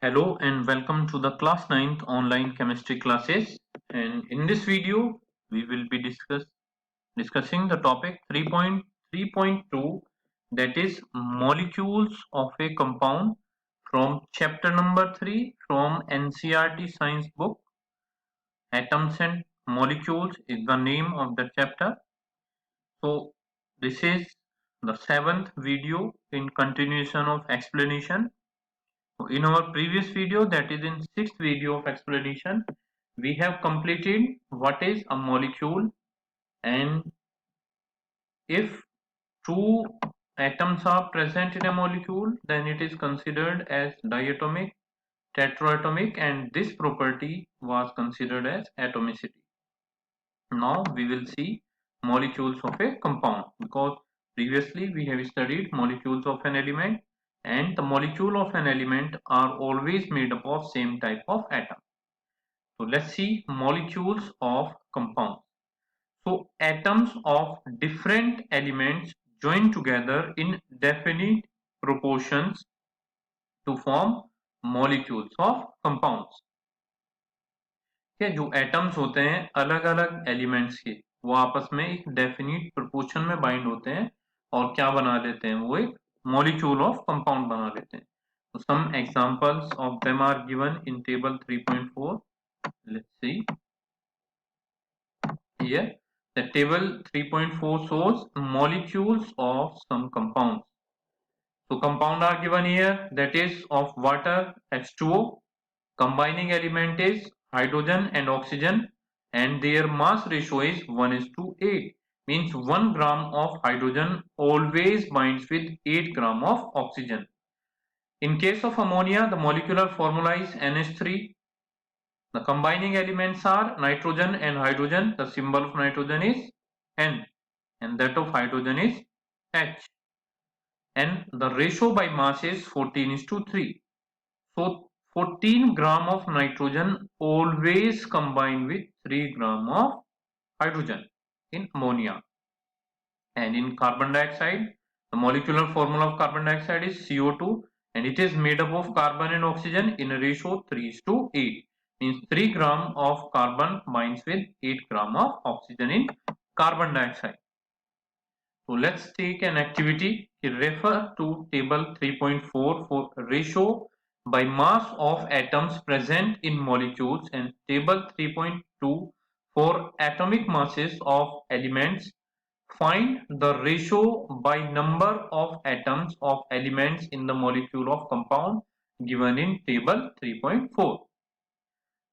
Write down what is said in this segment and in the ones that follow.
Hello and welcome to the class 9th online chemistry classes, and in this video we will be discussing the topic 3.3.2, that is molecules of a compound, from chapter number 3 from NCERT science book. Atoms and molecules is the name of the chapter. So this is the 7th video in continuation of explanation. In our previous video, that is in 6th video of explanation, we have completed what is a molecule, and if two atoms are present in a molecule, then it is considered as diatomic, tetraatomic, and this property was considered as atomicity. Now we will see molecules of a compound, because previously we have studied molecules of an element, and the molecule of an element are always made up of same type of atom. So let's see molecules of compounds. So atoms of different elements join together in definite proportions to form molecules of compounds. के जो atoms होते हैं अलग अलग elements के, वो आपस में एक डेफिनिट प्रोपोर्शन में बाइंड होते हैं और क्या बना लेते हैं, वो एक मॉलिक्यूल ऑफ कंपाउंड बना लेते हैं. So some examples of them are given in table 3.4. Let's see here. The table 3.4 shows molecules of some compounds. So compound are given here, that is of water, H2O. Combining element is hydrogen and oxygen, and their mass ratio is 1:8. Means 1 gram of hydrogen always binds with 8 gram of oxygen. In case of ammonia, the molecular formula is NH3. The combining elements are nitrogen and hydrogen. The symbol of nitrogen is N and that of hydrogen is H. And the ratio by mass is 14:3. So 14 gram of nitrogen always combine with 3 gram of hydrogen in ammonia. And in carbon dioxide, the molecular formula of carbon dioxide is CO2, and it is made up of carbon and oxygen in a ratio 3:8. Means 3 gram of carbon binds with 8 gram of oxygen in carbon dioxide. So let's take an activity. Refer to table 3.4 for ratio by mass of atoms present in molecules, and table 3.2 for atomic masses of elements. Find the ratio by number of atoms of elements in the molecule of compound given in table 3.4.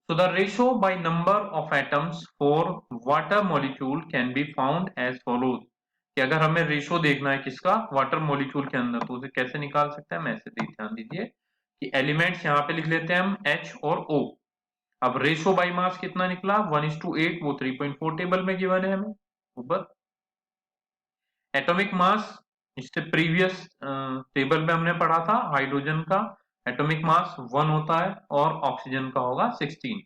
So the ratio by number of atoms for water molecule can be found as follows. कि अगर हमें ratio देखना है किसका, water molecule के अंदर, तो उसे कैसे निकाल सकते हैं, मैं ऐसे ध्यान दीजिए कि एलिमेंट्स यहाँ पे लिख लेते हैं हम H और O. अब रेशो बाय मास कितना निकला 1:8, वो 3.4 टेबल में गिवन है हमें ऊपर. एटॉमिक मास इससे प्रीवियस टेबल में हमने पढ़ा था, हाइड्रोजन का एटॉमिक मास 1 होता है और ऑक्सीजन का होगा 16.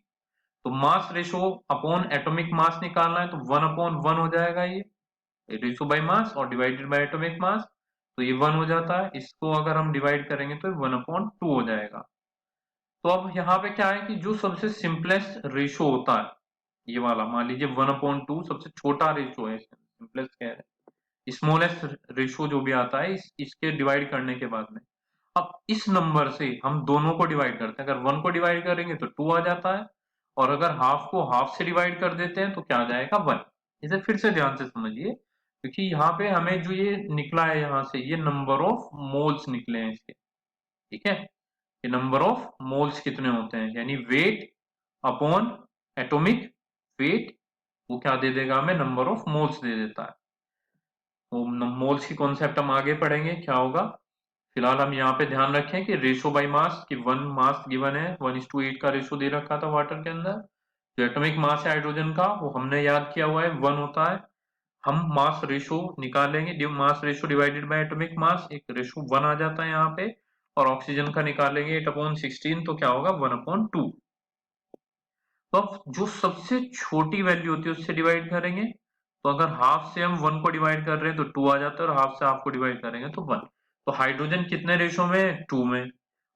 तो mass ratio upon atomic mass निकालना है तो 1/1 हो जाएगा ये रेशो बाय मास, और डिवाइडेड बाय एटॉमिक मास, तो ये 1 हो जाता है. इसको अगर हम डिवाइड करेंगे तो 1/2 हो जाएगा. तो अब यहाँ पे क्या है कि जो सबसे सिंपलेस्ट रेशो होता है ये वाला, मान लीजिए 1/2 सबसे छोटा रेशो है, सिंपलेस्ट कह रहे हैं, स्मॉलेस्ट रेशो जो भी आता है इसके डिवाइड करने के बाद में. अब इस नंबर से हम दोनों को डिवाइड करते हैं. अगर 1 को डिवाइड करेंगे तो 2 आ जाता है, और अगर हाफ को हाफ से डिवाइड कर देते हैं तो क्या आ जाएगा 1. इसे फिर से ध्यान से समझिए, क्योंकि यहाँ पे हमें जो ये निकला है यहाँ से, ये नंबर ऑफ मोल्स निकले हैं इसके. ठीक है, ये नंबर ऑफ मोल्स कितने होते हैं, यानी वेट अपॉन एटॉमिक वेट, वो क्या दे देगा हमें, नंबर ऑफ मोल्स दे देता है. तो मोल्स की कॉन्सेप्ट हम आगे पढ़ेंगे क्या होगा. फिलहाल हम यहाँ पे ध्यान रखें कि रेशो बाय मास की 1 मास गिवन है, 1:8 का रेशो दे रखा था वाटर के अंदर. जो एटॉमिक मास है हाइड्रोजन का वो हमने याद किया हुआ है 1 होता है. हम मास रेशो निकालेंगे, mass ratio divided by atomic mass, एक रेशो 1 आ जाता है यहाँ पे, और ऑक्सीजन का निकालेंगे 8/16, तो क्या होगा 1/2. तो अब जो सबसे छोटी वैल्यू होती है उससे डिवाइड करेंगे, तो अगर हाफ से हम 1 को डिवाइड कर रहे हैं तो 2 आ जाता है, और हाफ से हाफ को डिवाइड करेंगे तो 1. तो हाइड्रोजन कितने रेशो में, 2 में,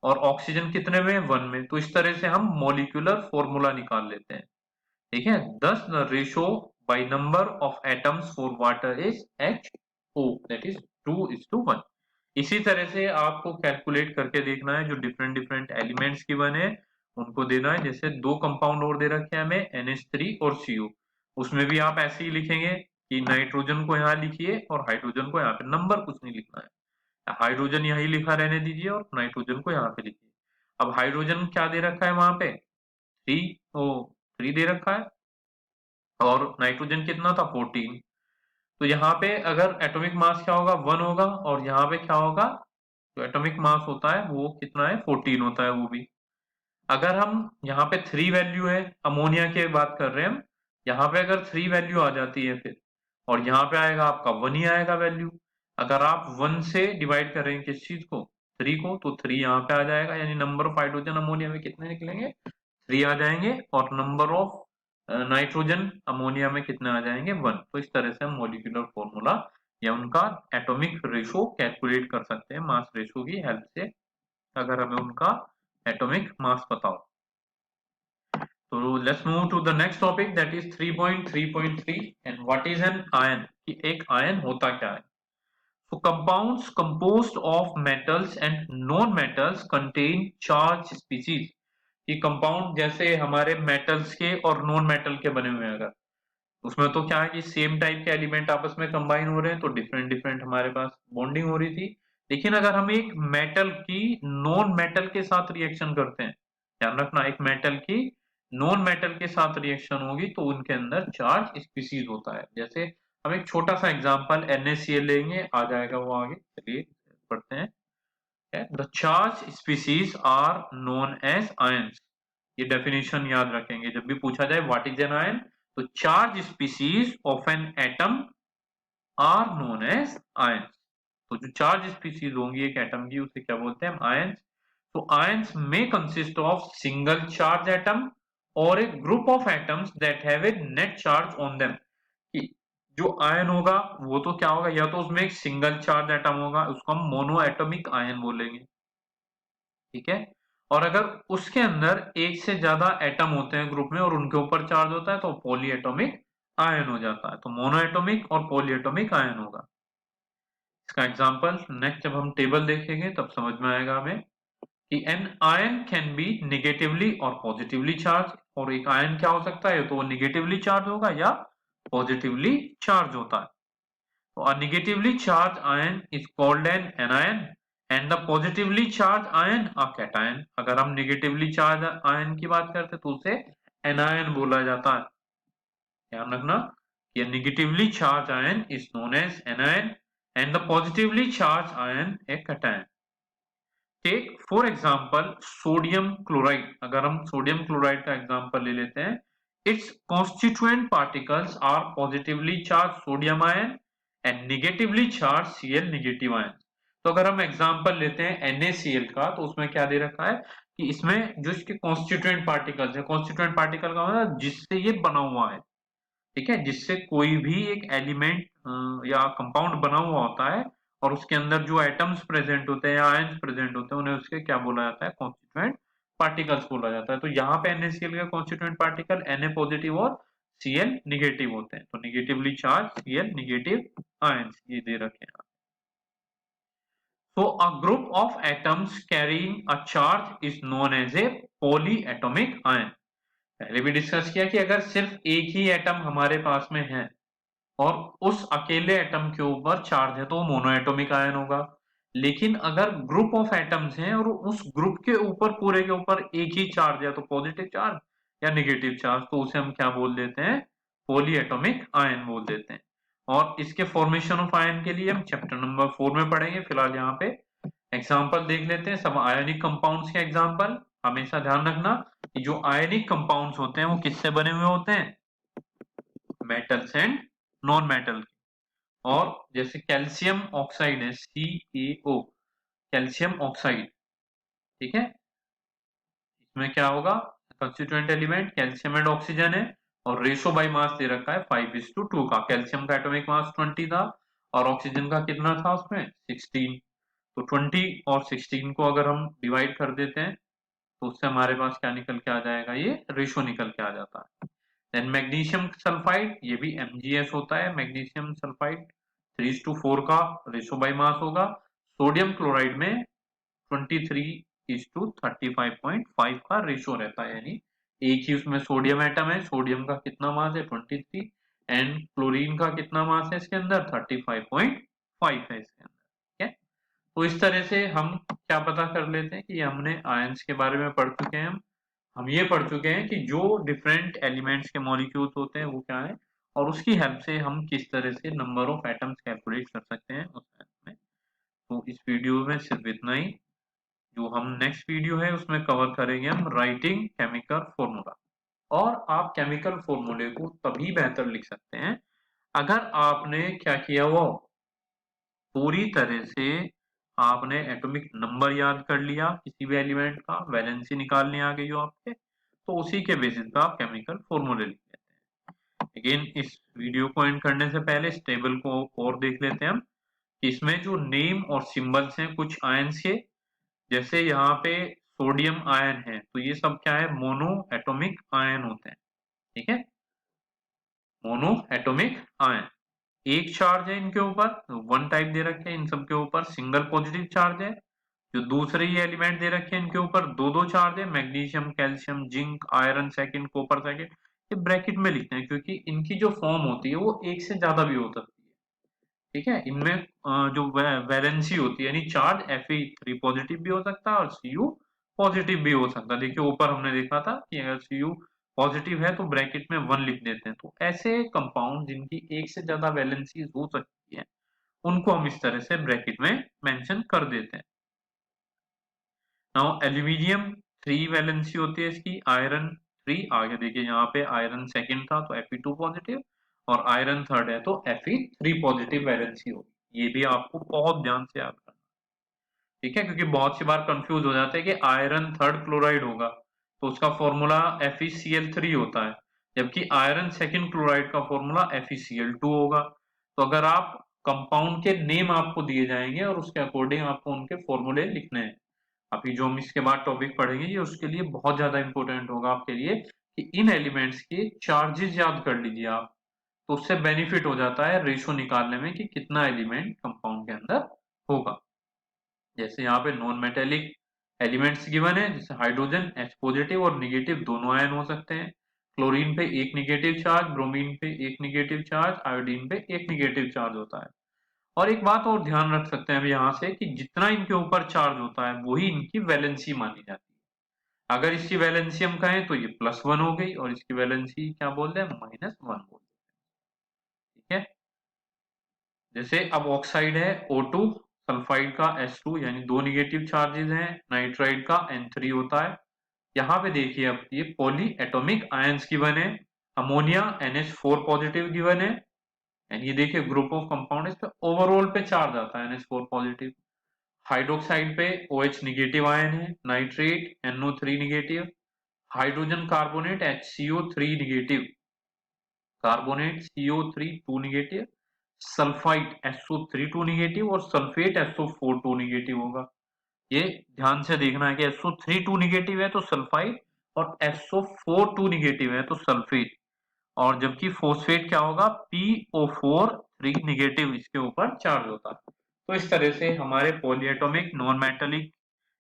और ऑक्सीजन कितने में, 1 में। तो इस तरह से हम मॉलिक्यूलर फॉर्मूला निकाल लेते हैं। ठीक है, thus the ratio by number of atoms for water is HO, that is 2:1। इसी तरह से आपको कैलकुलेट करके देखना है, जो डिफरेंट डिफरेंट एलिमेंट्स की बने उनको देना है। जैसे दो कंपाउंड और दे रखे हैं हमें, NH3 और CO। उसमें भी आप ऐसे ही लिखेंगे कि नाइट्रोजन को यहाँ लिखिए और हाइड्रोजन को यहाँ पे, नंबर कुछ नहीं लिखना है। हाइड्रोजन यही लिखा रहने दीजिए और नाइट्रोजन को यहाँ पे लिखिए। अब हाइड्रोजन क्या दे रखा है वहां पे, 3 दे रखा है, और नाइट्रोजन कितना था, 14। तो यहाँ पे अगर एटॉमिक मास क्या होगा, 1 होगा, और यहाँ पे क्या होगा, जो एटॉमिक मास होता है वो कितना है, 14 होता है वो भी। अगर हम यहाँ पे 3 वैल्यू है, अमोनिया की बात कर रहे हैं हम, यहाँ पे अगर 3 वैल्यू आ जाती है फिर, और यहाँ पे आएगा आपका 1 ही आएगा वैल्यू। अगर आप 1 से डिवाइड करेंगे किस चीज को, 3 को, तो 3 यहाँ पे आ जाएगा, यानी नंबर ऑफ हाइड्रोजन अमोनिया में कितने निकलेंगे, 3 आ जाएंगे, और नंबर ऑफ नाइट्रोजन अमोनिया में कितने आ जाएंगे, 1। तो इस तरह से हम मॉलिक्यूलर फॉर्मूला या उनका एटॉमिक रेशो कैलकुलेट कर सकते हैं मास रेशो की हेल्प से, अगर हमें उनका एटॉमिक मास पता हो। तो let's move to the next topic, that is 3.3.3 and what is an ion, कि एक आयन होता क्या है। So compounds composed of metals and non-metals contain charge species। ये कंपाउंड जैसे हमारे मेटल्स के और नॉन मेटल के बने हुए हैं, अगर उसमें तो क्या है कि सेम टाइप के एलिमेंट आपस में कंबाइन हो रहे हैं, तो डिफरेंट डिफरेंट हमारे पास बॉन्डिंग हो रही थी। लेकिन अगर हम एक मेटल की नॉन मेटल के साथ रिएक्शन करते हैं, ध्यान रखना, एक मेटल की नॉन मेटल के साथ रिएक्शन होगी तो उनके अंदर चार्ज स्पीसीज होता है। जैसे हम एक छोटा सा एग्जांपल NaCl लेंगे, आ जाएगा वो आगे, चलिए पढ़ते हैं। The charge species are known as ions. ये डेफिनेशन याद रखेंगे जब भी पूछा जाए व्हाट इज एन आयन, तो charge species of an atom are known as ions. तो जो चार्ज स्पीसीज होंगी एक एटम की, उसे क्या बोलते हैं हम, आयंस। तो आयंस में consist of single charge atom और एक group of atoms that have a net charge on them. कि जो आयन होगा वो तो क्या होगा, या तो उसमें एक सिंगल चार्ज एटम होगा, उसको हम मोनो एटॉमिक आयन बोलेंगे, ठीक है। और अगर उसके अंदर एक से ज्यादा एटम होते हैं ग्रुप में और उनके ऊपर चार्ज होता है तो पॉली एटॉमिक आयन हो जाता है। तो मोनो एटॉमिक और पॉली एटॉमिक आयन होगा। इसका एग्जांपल नेक्स्ट जब हम टेबल देखेंगे तब समझ में आएगा हमें कि an ion can be negatively और पॉजिटिवली चार्ज। और एक आयन क्या हो सकता है, तो वो निगेटिवली चार्ज होगा या पॉजिटिवली चार्ज होता है। तो a negatively charged ion is called an anion and the positively charged ion a cation। अगर हम negatively charged ion की बात करते हैं तो उसे anion बोला जाता है। ध्यान रखना कि negatively charged ion is known as anion and the positively charged ion a cation। Take for example sodium chloride. अगर हम सोडियम क्लोराइड का एग्जाम्पल ले लेते हैं, its constituent particles are positively charge sodium ion and negatively charge Cl negative ion. तो अगर हम example लेते हैं NaCl का, तो उसमें क्या दे रखा है कि इसमें जो इसके कॉन्स्टिट्यूएंट पार्टिकल्स है, कॉन्स्टिट्यूएंट पार्टिकल का मतलब जिससे ये बना हुआ है, ठीक है, जिससे कोई भी एक एलिमेंट या कंपाउंड बना हुआ होता है और उसके अंदर जो एटम्स प्रेजेंट होते हैं या आयंस प्रेजेंट होते हैं, उन्हें उसके क्या बोला जाता है, कॉन्स्टिट्यूएंट पार्टिकल्स बोला जाता है। तो यहाँ पे NaCl का कॉन्स्टिट्यूएंट पार्टिकल Na पॉजिटिव और Cl निगेटिव होते हैं। तो negatively charge Cl negative ions ये दे रखे हैं। So a group of atoms carrying a charge is known as a polyatomic ion। पहले भी डिस्कस किया कि अगर सिर्फ एक ही एटम हमारे पास में है और उस अकेले एटम के ऊपर चार्ज है तो वो मोनोएटॉमिक आयन होगा। लेकिन अगर ग्रुप ऑफ एटम्स हैं और उस ग्रुप के ऊपर पूरे के ऊपर एक ही चार्ज है, तो पॉजिटिव चार्ज या नेगेटिव चार्ज, तो उसे हम क्या बोल देते हैं, पॉलीएटॉमिक आयन बोल देते हैं। और इसके फॉर्मेशन ऑफ आयन के लिए हम चैप्टर नंबर 4 में पढ़ेंगे। फिलहाल यहाँ पे एग्जाम्पल देख लेते हैं, सब आयनिक कंपाउंड्स के एग्जाम्पल। हमेशा ध्यान रखना कि जो आयनिक कंपाउंड्स होते हैं वो किससे बने हुए होते हैं, मेटल्स एंड नॉन मेटल। और जैसे कैल्शियम ऑक्साइड है, CaO, कैल्शियम ऑक्साइड, ठीक है, इसमें क्या होगा, constituent element calcium and oxygen है, और रेशो बाय मास दे रखा है 5:2 का। कैल्शियम का एटॉमिक मास 20 था और ऑक्सीजन का कितना था उसमें 16। तो 20 और 16 को अगर हम डिवाइड कर देते हैं तो उससे हमारे पास क्या निकल के आ जाएगा, ये रेशो निकल के आ जाता है। देन मैग्नीशियम सल्फाइड, ये भी MgS होता है। मैग्नीशियम सल्फाइड 3:4 का रेशो बाय मास होगा। सोडियम क्लोराइड में 23:35.5 का रेशो रहता है, यानी एक ही उसमें सोडियम एटम है, सोडियम का कितना मास है 23 एंड क्लोरीन का कितना मास है इसके अंदर 35.5 है इसके अंदर। ठीक है, तो इस तरह से हम क्या पता कर लेते हैं कि हमने आयंस के बारे में पढ़ चुके हैं। हम ये पढ़ चुके हैं कि जो डिफरेंट एलिमेंट्स के मॉलिक्यूल्स होते हैं वो क्या है, और उसकी हेल्प से हम किस तरह से नंबर ऑफ एटम्स कैलकुलेट कर सकते हैं उस में। तो इस वीडियो में सिर्फ इतना ही। जो हम नेक्स्ट वीडियो है उसमें कवर करेंगे हम राइटिंग केमिकल फॉर्मूला। और आप केमिकल फॉर्मूले को तभी बेहतर लिख सकते हैं अगर आपने क्या किया हुआ, पूरी तरह से आपने एटॉमिक नंबर याद कर लिया किसी भी एलिमेंट का, वैलेंसी निकालनी आ गई हो आपके, तो उसी के बेसिस पे आप केमिकल फॉर्मूले लिख लेते हैं। लेकिन इस वीडियो को एंड करने से पहले इस टेबल को और देख लेते हैं हम कि इसमें जो नेम और सिंबल्स हैं कुछ आयंस के, जैसे यहाँ पे सोडियम आयन है तो ये सब क्या है, मोनो एटॉमिक आयन होते हैं। ठीक है, मोनो एटॉमिक आयन, एक चार्ज है इनके ऊपर, वन टाइप दे रखे हैं इन सब के ऊपर, सिंगल पॉजिटिव चार्ज है। जो दूसरे ही एलिमेंट दे रखे हैं इनके ऊपर दो दो चार्ज है, magnesium, calcium, zinc, iron second, copper second. ये ब्रैकेट में लिखते हैं क्योंकि इनकी जो फॉर्म होती है वो एक से ज्यादा भी हो सकती है। ठीक है, इनमें जो वैलेंसी होती है यानी चार्ज Fe3 पॉजिटिव भी हो सकता है और Cu पॉजिटिव भी हो सकता है। देखिए ऊपर हमने देखा था कि अगर Cu पॉजिटिव है तो ब्रैकेट में 1 लिख देते हैं। तो ऐसे कंपाउंड जिनकी एक से ज्यादा वैलेंसी हो सकती है उनको हम इस तरह से ब्रैकेट में मेंशन कर देते हैं। नाउ एल्यूमिनियम 3 वैलेंसी होती है इसकी, आयरन 3, आगे देखिए यहाँ पे आयरन सेकंड था तो Fe2 पॉजिटिव और आयरन थर्ड है तो Fe3 पॉजिटिव वैलेंसी होगी। ये भी आपको बहुत ध्यान से याद करना। ठीक है, क्योंकि बहुत सी बार कंफ्यूज हो जाते हैं कि आयरन थर्ड क्लोराइड होगा तो उसका फॉर्मूला FeCl3 होता है, जबकि आयरन सेकंड क्लोराइड का फॉर्मूला FeCl2 होगा। तो अगर आप कंपाउंड के नेम आपको दिए जाएंगे और उसके अकॉर्डिंग आपको उनके फॉर्मूले लिखने हैं। अभी जो हम इसके बाद टॉपिक पढ़ेंगे ये उसके लिए बहुत ज्यादा इंपॉर्टेंट होगा आपके लिए कि इन एलिमेंट्स के चार्जेस याद कर लीजिए आप, तो उससे बेनिफिट हो जाता है रेशो निकालने में कि कितना एलिमेंट कंपाउंड के अंदर होगा। जैसे यहाँ पे नॉन मेटेलिक एलिमेंट्स गिवन है, जैसे हाइड्रोजन H पॉजिटिव और निगेटिव दोनों आयन हो सकते हैं, क्लोरीन पे एक निगेटिव चार्ज, ब्रोमीन पे एक निगेटिव चार्ज, आयोडीन पे एक निगेटिव चार्ज होता है। और एक बात और ध्यान रख सकते हैं अब यहाँ से कि जितना इनके ऊपर चार्ज होता है वही इनकी वैलेंसी मानी जाती है। अगर इसकी वैलेंसी हम कहें तो ये +1 हो गई और इसकी वैलेंसी क्या बोल रहे हैं, -1 बोल रहे हैं। ठीक है, जैसे अब ऑक्साइड है O2, सल्फाइड का H2 यानी दो निगेटिव चार्जेस हैं, नाइट्राइड का N3 होता है। यहाँ पे देखिए अब ये पॉली एटॉमिक आयंस गिवन है, अमोनिया NH4 पॉजिटिव गिवन है, एंड ये देखिए ग्रुप ऑफ कंपाउंड इस पे ओवरऑल पे चार्ज आता है NH4 पॉजिटिव। हाइड्रोक्साइड पे OH निगेटिव आयन है, nitrate NO3 negative, hydrogen carbonate HCO3 negative, carbonate CO3 2 negative, sulphide SO3 2 negative और सल्फेट SO4 2 निगेटिव होगा। ये ध्यान से देखना है कि SO3 2 निगेटिव है तो सल्फाइड और SO4 2 निगेटिव है तो सल्फेट, और जबकि फॉस्फेट क्या होगा PO4 3 निगेटिव इसके ऊपर चार्ज होता है। तो इस तरह से हमारे पॉलीएटॉमिक नॉन मेटेलिक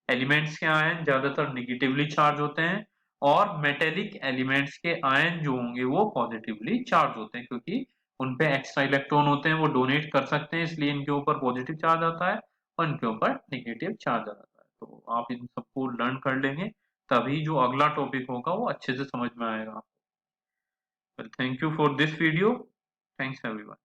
एलिमेंट्स के आयन ज्यादातर निगेटिवली चार्ज होते हैं और मेटेलिक एलिमेंट्स के आयन जो होंगे वो पॉजिटिवली चार्ज होते हैं, क्योंकि उनपे एक्स्ट्रा इलेक्ट्रॉन होते हैं वो डोनेट कर सकते हैं, इसलिए इनके ऊपर पॉजिटिव चार्ज आता है और इनके ऊपर नेगेटिव चार्ज आता है। तो आप इन सबको लर्न कर लेंगे तभी जो अगला टॉपिक होगा वो अच्छे से समझ में आएगा। Well, thank you for this video. Thanks everyone.